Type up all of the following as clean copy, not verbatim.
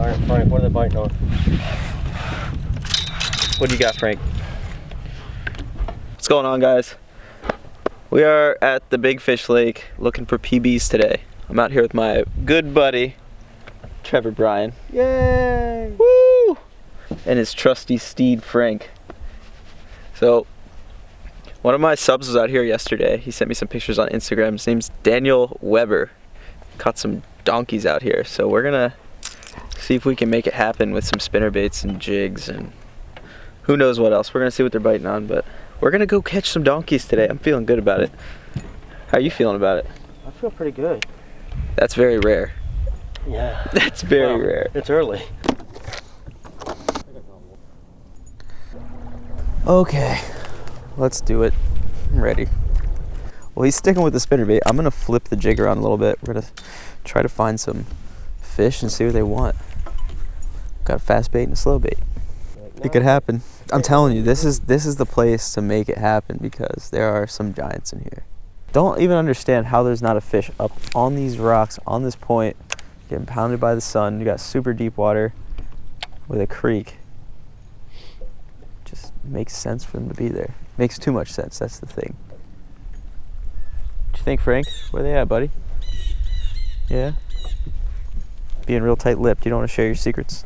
All right, Frank, what are they biting on? What do you got, Frank? What's going on, guys? We are at the Big Fish Lake looking for PBs today. I'm out here with my good buddy, Trevor Bryan. Yay! Woo! And his trusty steed, Frank. So, one of my subs was out here yesterday. He sent me some pictures on Instagram. His name's Daniel Weber. Caught some donkeys out here. So we're gonna see if we can make it happen with some spinner baits and jigs and who knows what else. We're gonna see what they're biting on, but we're gonna go catch some donkeys today. I'm feeling good about it. How are you feeling about it? I feel pretty good. That's very rare. Yeah. That's very rare. It's early. Okay, let's do it. I'm ready. Well, he's sticking with the spinnerbait. I'm gonna flip the jig around a little bit. We're gonna try to find some fish and see what they want. Got a fast bait and a slow bait. It could happen. I'm telling you, this is the place to make it happen because there are some giants in here. Don't even understand how there's not a fish up on these rocks on this point, getting pounded by the sun. You got super deep water with a creek. Just makes sense for them to be there. Makes too much sense, that's the thing. What you think, Frank? Where they at, buddy? Yeah? Being real tight-lipped, you don't want to share your secrets.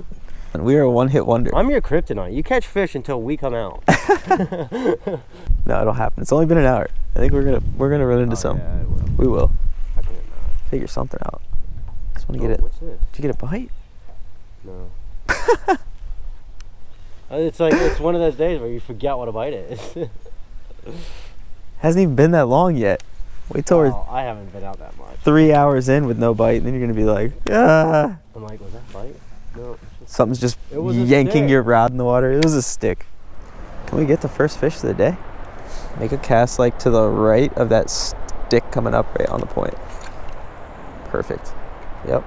And we are a one-hit wonder. I'm your kryptonite. You catch fish until we come out. No, it'll happen. It's only been an hour. I think we're gonna run into some. Yeah, it will. We will. How can it not? Figure something out. Just want to get it. What's this? Did you get a bite? No. It's like, it's one of those days where you forget what a bite is. Hasn't even been that long yet. Wait till we're I haven't been out that much. 3 hours in with no bite, and then you're gonna be like, ah. I'm like, was that a bite? No. It's just, Something's just it was a yanking stick. your rod in the water. It was a stick. Can we get the first fish of the day? Make a cast like to the right of that stick coming up right on the point. Perfect. Yep.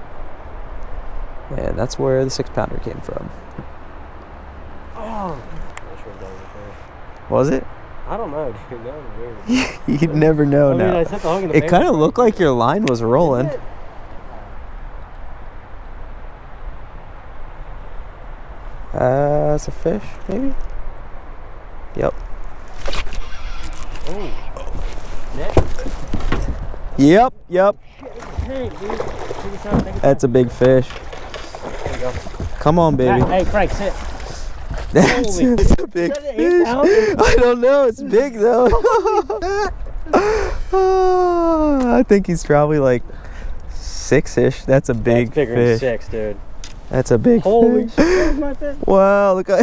And that's where the 6-pounder came from. Oh. Not sure if that was okay. Was it? I don't know, dude. That was weird. You'd never know I mean, now. I set the hook in the It paper kind of bag. looked like your line was rolling. Is it? It's a fish, maybe? Yep. Oh. Net? Yep. Hey, dude. Take your time, take your That's a big fish. There you go. Come on, baby. Hey, Frank, sit. That's Holy- a big Is that an fish. 8-pounder? I don't know. It's big though. I think he's probably like 6-ish. That's a big That's bigger than fish. 6, dude. That's a big Holy fish. shit, that was my fish. Wow, look at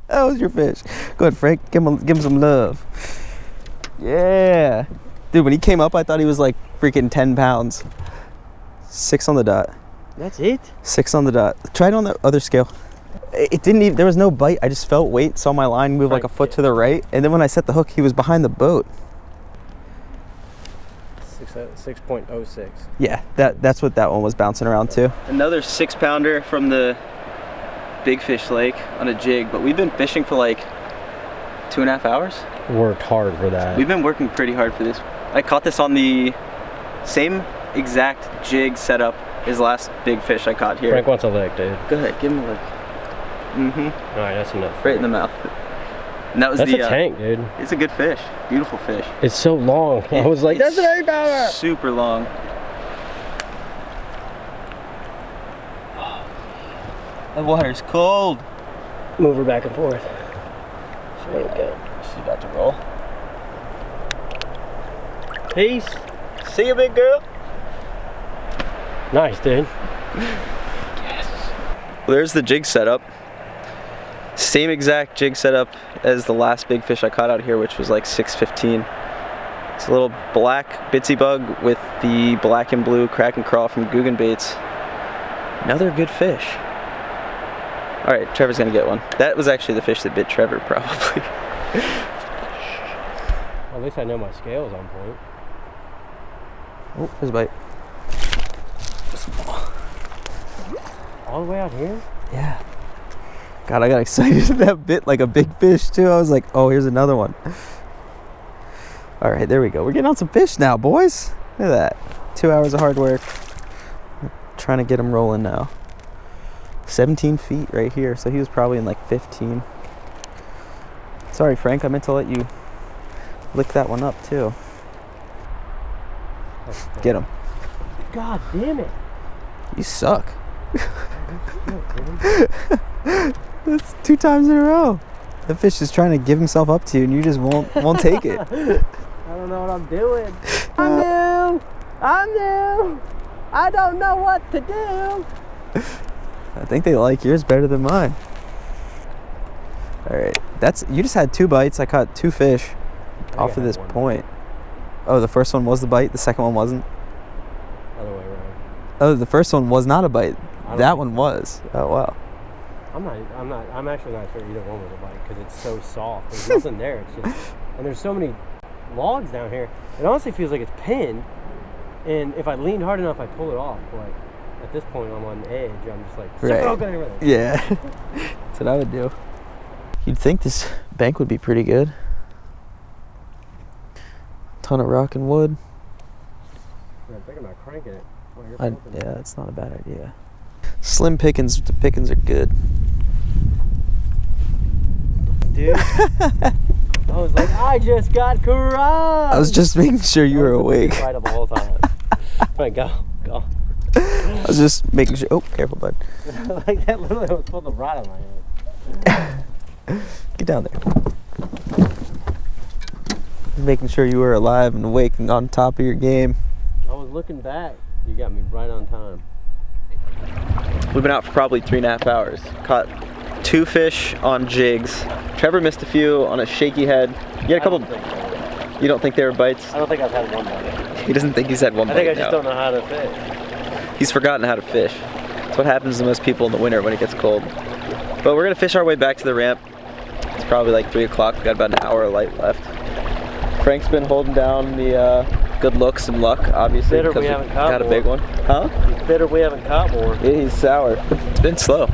that was your fish. Go ahead, Frank. Give him some love. Yeah. Dude, when he came up, I thought he was like freaking 10 pounds. 6 on the dot. That's it? 6 on the dot. Try it on the other scale. It didn't even, there was no bite. I just felt weight, saw my line move like a foot to the right. And then when I set the hook, he was behind the boat. 6.06. Yeah, that's what that one was bouncing around to. Another 6-pounder from the Big Fish Lake on a jig, but we've been fishing for like 2.5 hours. Worked hard for that. We've been working pretty hard for this. I caught this on the same exact jig setup as last big fish I caught here. Frank wants a lick, dude. Go ahead, give him a lick. All right, that's enough. Right in the mouth. And that was That's a tank, dude. It's a good fish. Beautiful fish. It's so long. I was like, that's an 8-pounder. Super long. The water's cold. Move her back and forth. There we go. She's about to roll. Peace. See you, big girl. Nice, dude. Yes. Well, there's the jig setup. Same exact jig setup as the last big fish I caught out here, which was like 6.15. It's a little black bitsy bug with the black and blue crack and crawl from Guggen Baits. Another good fish. All right, Trevor's gonna get one. That was actually the fish that bit Trevor, probably. Well, at least I know my scale's on point. Oh, there's a bite. All the way out here? Yeah. God, I got excited that bit like a big fish too. I was like, oh, here's another one. All right, there we go. We're getting on some fish now, boys. Look at that. 2 hours of hard work. We're trying to get them rolling now. 17 feet right here, so he was probably in like 15. Sorry, Frank, I meant to let you lick that one up too. Get him. God damn it. You suck. That's 2 times in a row. The fish is trying to give himself up to you and you just won't take it. I don't know what I'm doing. I'm new. I don't know what to do. I think they like yours better than mine. All right, you just had 2 bites. I caught 2 fish off of this point. Oh, the first one was the bite. The second one wasn't. Other way around. Oh, the first one was not a bite. That one was. Oh wow. I'm actually not sure either one was a bite because it's so soft. There's nothing there. It's just, and there's so many logs down here. It honestly feels like it's pinned. And if I leaned hard enough, I pull it off. But like at this point, I'm on edge. I'm just like, right. Yeah, that's what I would do. You'd think this bank would be pretty good. Ton of rock and wood. I'm thinking about cranking it. Yeah, that's not a bad idea. Slim pickings, the pickings are good. Dude. I was like, I just got crushed. I was just making sure you were awake. Right the whole time. Right, go. I was just making sure. Oh, careful, bud. Like that literally was pulling the rod on my head. Get down there. Making sure you were alive and awake and on top of your game. I was looking back. You got me right on time. We've been out for probably 3.5 hours. Caught 2 fish on jigs. Trevor missed a few on a shaky head. You had a couple. You don't think they were bites? I don't think I've had one bite. He doesn't think he's had one bite. I think I just don't know how to fish. He's forgotten how to fish. That's what happens to most people in the winter when it gets cold. But we're gonna fish our way back to the ramp. It's probably like 3 o'clock. We got about an hour of light left. Frank's been holding down the good looks and luck, obviously, because we haven't caught got a big one. Huh? He's bitter we haven't caught more. Yeah, he's sour. It's been slow.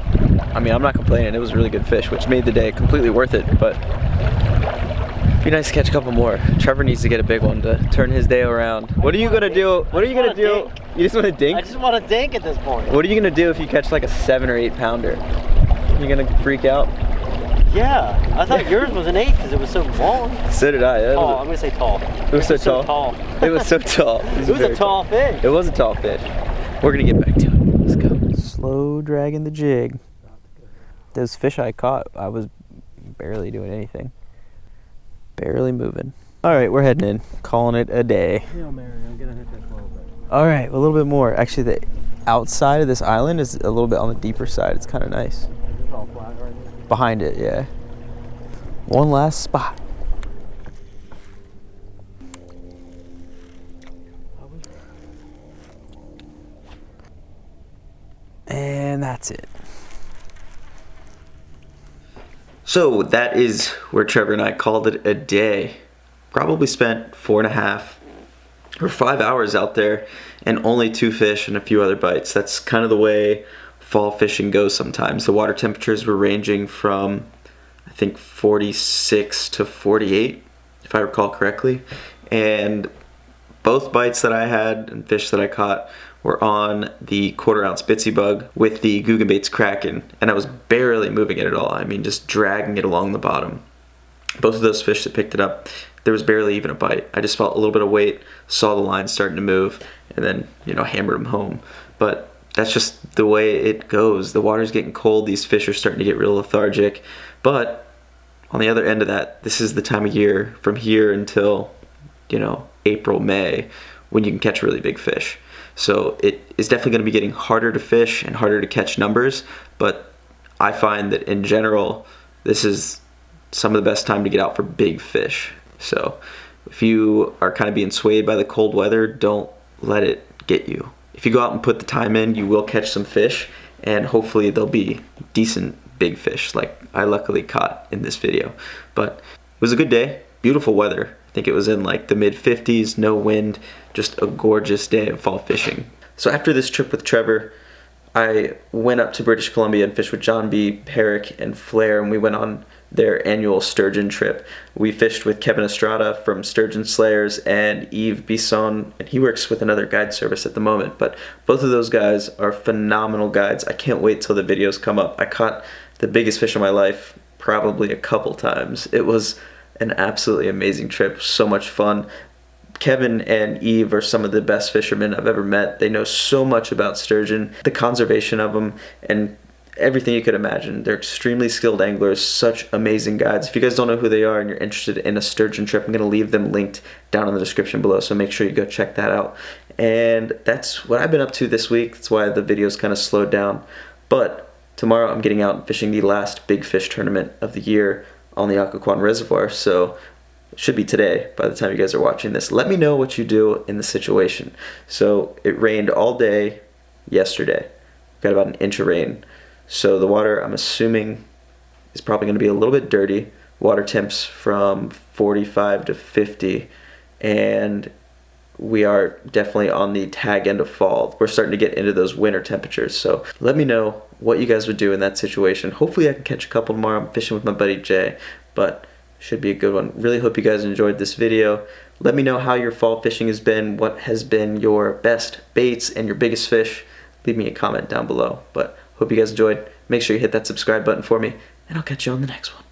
I mean, I'm not complaining. It was really good fish, which made the day completely worth it. But it'd be nice to catch a couple more. Trevor needs to get a big one to turn his day around. What are you gonna do? What are you gonna do? You just want to dink? I just want to dink at this point. What are you gonna do if you catch like a 7 or 8 pounder? You gonna freak out? Yeah, I thought yours was an 8 because it was so long. So did I. Tall. I'm gonna say tall. It was so tall. It was so tall. It was a tall fish. It was a tall fish. We're gonna get back to it. Let's go. Slow dragging the jig. Those fish I caught, I was barely doing anything. Barely moving. All right, we're heading in. Calling it a day. Hail Mary, I'm gonna hit this a little bit. All right, a little bit more. Actually, the outside of this island is a little bit on the deeper side. It's kind of nice. Is this all flat right here? Behind it, yeah. One last spot. And that's it. So that is where Trevor and I called it a day. Probably spent 4.5 or 5 hours out there and only 2 fish and a few other bites. That's kind of the way fall fishing goes sometimes. The water temperatures were ranging from, I think, 46 to 48, if I recall correctly. And both bites that I had and fish that I caught were on the 1/4 ounce bitsy bug with the Googan Baits Kraken, and I was barely moving it at all. I mean, just dragging it along the bottom. Both of those fish that picked it up, there was barely even a bite. I just felt a little bit of weight, saw the line starting to move, and then, hammered them home. But that's just the way it goes. The water's getting cold, these fish are starting to get real lethargic. But on the other end of that, this is the time of year from here until, April, May, when you can catch really big fish. So it is definitely going to be getting harder to fish and harder to catch numbers, but I find that in general, this is some of the best time to get out for big fish. So if you are kind of being swayed by the cold weather, don't let it get you. If you go out and put the time in, you will catch some fish, and hopefully they'll be decent big fish like I luckily caught in this video. But it was a good day, beautiful weather. I think it was in like the mid-50s, no wind, just a gorgeous day of fall fishing. So after this trip with Trevor, I went up to British Columbia and fished with John B., Perrick, and Flair, and we went on their annual sturgeon trip. We fished with Kevin Estrada from Sturgeon Slayers and Yves Bisson, and he works with another guide service at the moment, but both of those guys are phenomenal guides. I can't wait till the videos come up. I caught the biggest fish of my life probably a couple times. It was an absolutely amazing trip, so much fun. Kevin and Eve are some of the best fishermen I've ever met. They know so much about sturgeon, the conservation of them, and everything you could imagine. They're extremely skilled anglers, such amazing guides. If you guys don't know who they are and you're interested in a sturgeon trip, I'm going to leave them linked down in the description below, so make sure you go check that out. And that's what I've been up to this week. That's why the video's kind of slowed down. But tomorrow I'm getting out and fishing the last big fish tournament of the year on the Occoquan Reservoir, so it should be today by the time you guys are watching this. Let me know what you do in the situation. So it rained all day yesterday. Got about an inch of rain. So the water, I'm assuming, is probably going to be a little bit dirty. Water temps from 45 to 50. And we are definitely on the tag end of fall. We're starting to get into those winter temperatures. So let me know what you guys would do in that situation. Hopefully I can catch a couple tomorrow. I'm fishing with my buddy Jay, but should be a good one. Really hope you guys enjoyed this video. Let me know how your fall fishing has been, what has been your best baits and your biggest fish. Leave me a comment down below. But hope you guys enjoyed. Make sure you hit that subscribe button for me, and I'll catch you on the next one.